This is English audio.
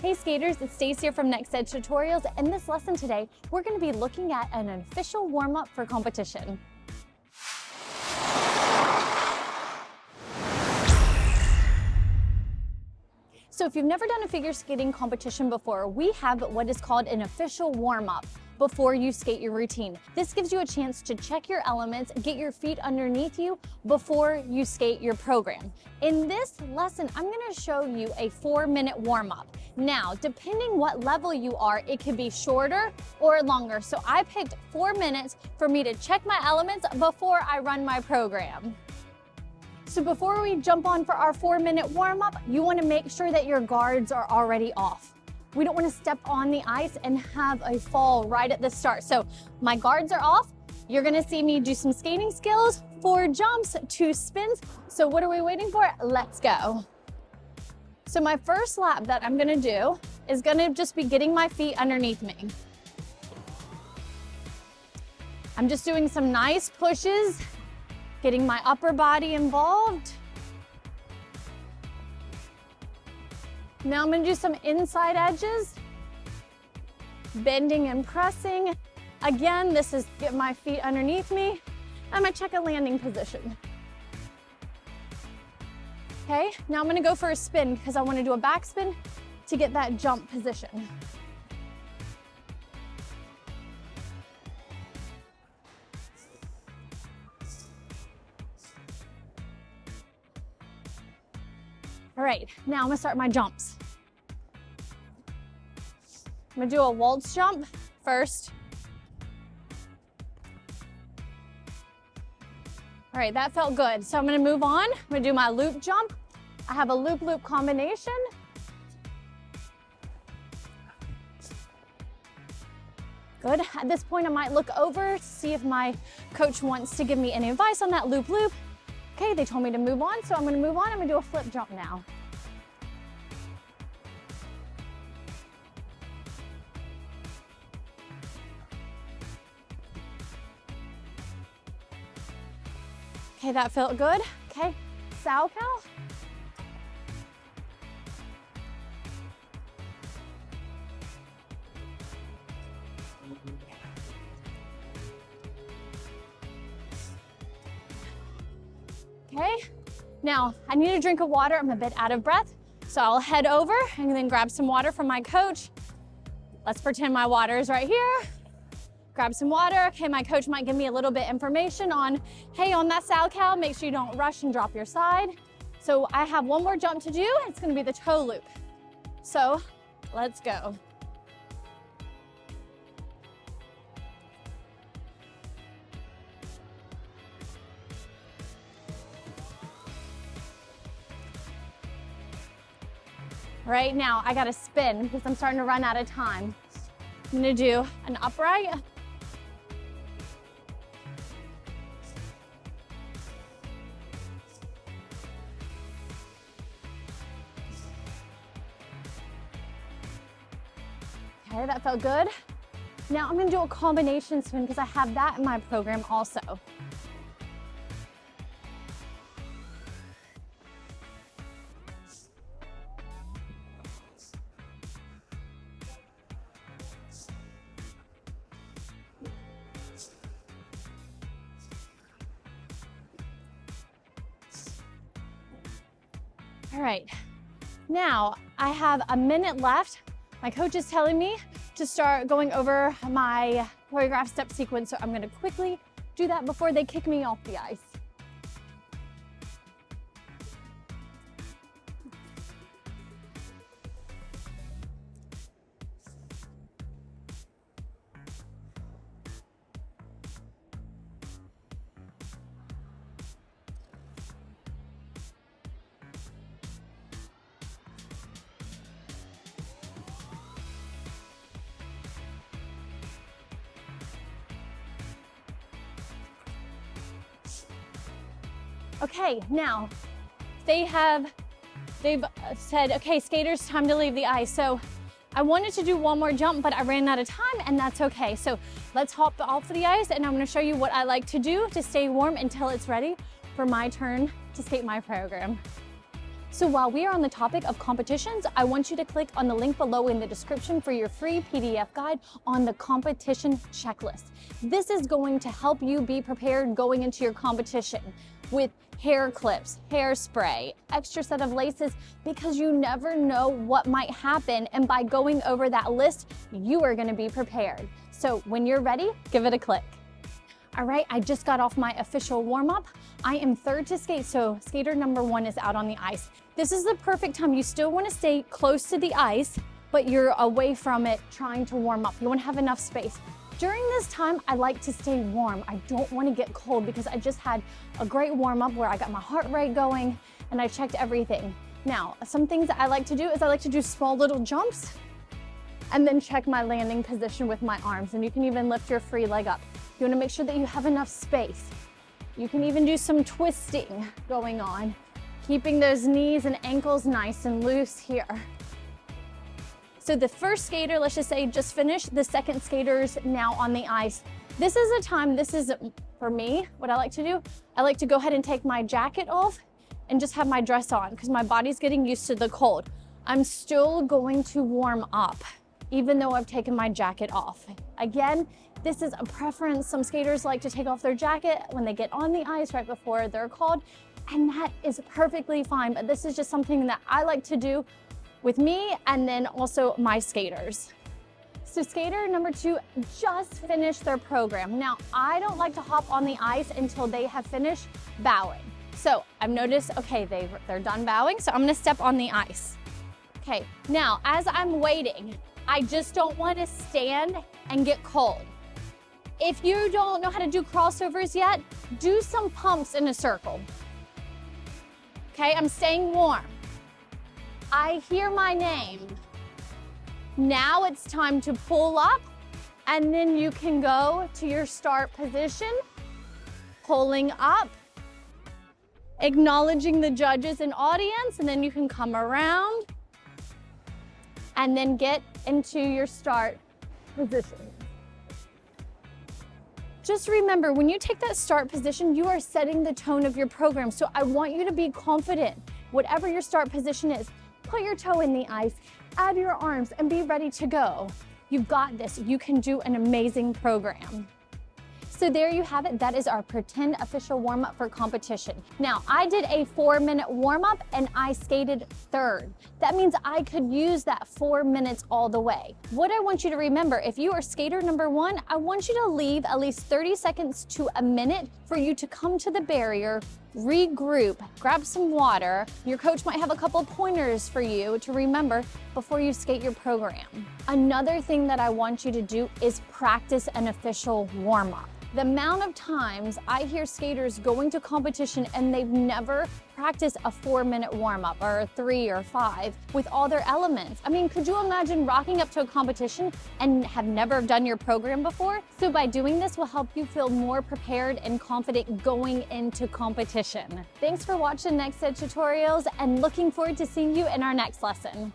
Hey skaters, it's Stace here from Next Edge Tutorials. In this lesson today, we're going to be looking at an official warm-up for competition. So if you've never done a figure skating competition before, we have what is called an official warm-up before you skate your routine. This gives you a chance to check your elements, get your feet underneath you before you skate your program. In this lesson, I'm gonna show you a 4-minute warm-up. Now, depending what level you are, it could be shorter or longer. So I picked 4 minutes for me to check my elements before I run my program. So before we jump on for our 4-minute warm-up, you wanna make sure that your guards are already off. We don't wanna step on the ice and have a fall right at the start. So my guards are off. You're gonna see me do some skating skills, 4 jumps, 2 spins. So what are we waiting for? Let's go. So my first lap that I'm gonna do is gonna just be getting my feet underneath me. I'm just doing some nice pushes, getting my upper body involved. Now I'm gonna do some inside edges, bending and pressing. Again, this is get my feet underneath me. I'm gonna check a landing position. Okay, now I'm gonna go for a spin because I wanna do a back spin to get that jump position. All right, now I'm gonna start my jumps. I'm gonna do a waltz jump first. All right, that felt good. So I'm gonna move on. I'm gonna do my loop jump. I have a loop-loop combination. Good. At this point, I might look over to see if my coach wants to give me any advice on that loop-loop. Okay, they told me to move on, so I'm gonna move on. I'm gonna do a flip jump now. Okay, that felt good. Okay, sow cow. Okay, now I need a drink of water. I'm a bit out of breath, so I'll head over and then grab some water from my coach. Let's pretend my water is right here. Grab some water. Okay, my coach might give me a little bit information on, hey, on that sow cow, make sure you don't rush and drop your side. So I have one more jump to do. It's gonna be the toe loop. So let's go. Right now, I gotta spin because I'm starting to run out of time. I'm gonna do an upright. Okay, that felt good. Now I'm gonna do a combination spin because I have that in my program also. All right, now I have a minute left. My coach is telling me to start going over my choreographed step sequence, so I'm gonna quickly do that before they kick me off the ice. Okay, now they've said, okay, skaters, time to leave the ice. So I wanted to do one more jump, but I ran out of time, and that's okay. So let's hop off the ice, and I'm gonna show you what I like to do to stay warm until it's ready for my turn to skate my program. So while we are on the topic of competitions, I want you to click on the link below in the description for your free PDF guide on the competition checklist. This is going to help you be prepared going into your competition with hair clips, hairspray, extra set of laces, because you never know what might happen. And by going over that list, you are gonna be prepared. So when you're ready, give it a click. All right, I just got off my official warm-up. I am third to skate, so skater number 1 is out on the ice. This is the perfect time. You still wanna stay close to the ice, but you're away from it trying to warm up. You wanna have enough space. During this time, I like to stay warm. I don't wanna get cold because I just had a great warm-up where I got my heart rate going and I checked everything. Now, some things that I like to do is I like to do small little jumps and then check my landing position with my arms. And you can even lift your free leg up. You wanna make sure that you have enough space. You can even do some twisting going on, keeping those knees and ankles nice and loose here. So the first skater, let's just say, just finished. The second skater's now on the ice. This is a time, this is, for me, what I like to do. I like to go ahead and take my jacket off and just have my dress on because my body's getting used to the cold. I'm still going to warm up, even though I've taken my jacket off. Again, this is a preference. Some skaters like to take off their jacket when they get on the ice right before they're called, and that is perfectly fine. But this is just something that I like to do with me and then also my skaters. So skater number 2 just finished their program. Now, I don't like to hop on the ice until they have finished bowing. So I've noticed, okay, they're done bowing, so I'm gonna step on the ice. Okay, now as I'm waiting, I just don't wanna stand and get cold. If you don't know how to do crossovers yet, do some pumps in a circle. Okay, I'm staying warm. I hear my name. Now it's time to pull up, and then you can go to your start position, pulling up, acknowledging the judges and audience, and then you can come around and then get into your start position. Just remember, when you take that start position, you are setting the tone of your program. So I want you to be confident. Whatever your start position is, put your toe in the ice, add your arms, and be ready to go. You've got this. You can do an amazing program. So there you have it. That is our pretend official warm-up for competition. Now, I did a 4-minute warm-up and I skated third. That means I could use that 4 minutes all the way. What I want you to remember, if you are skater number 1, I want you to leave at least 30 seconds to a minute for you to come to the barrier, regroup, grab some water. Your coach might have a couple pointers for you to remember before you skate your program. Another thing that I want you to do is practice an official warm-up. The amount of times I hear skaters going to competition and they've never practiced a 4-minute warm-up or a 3 or 5 with all their elements. I mean, could you imagine rocking up to a competition and have never done your program before? So by doing this will help you feel more prepared and confident going into competition. Thanks for watching Next Set Tutorials and looking forward to seeing you in our next lesson.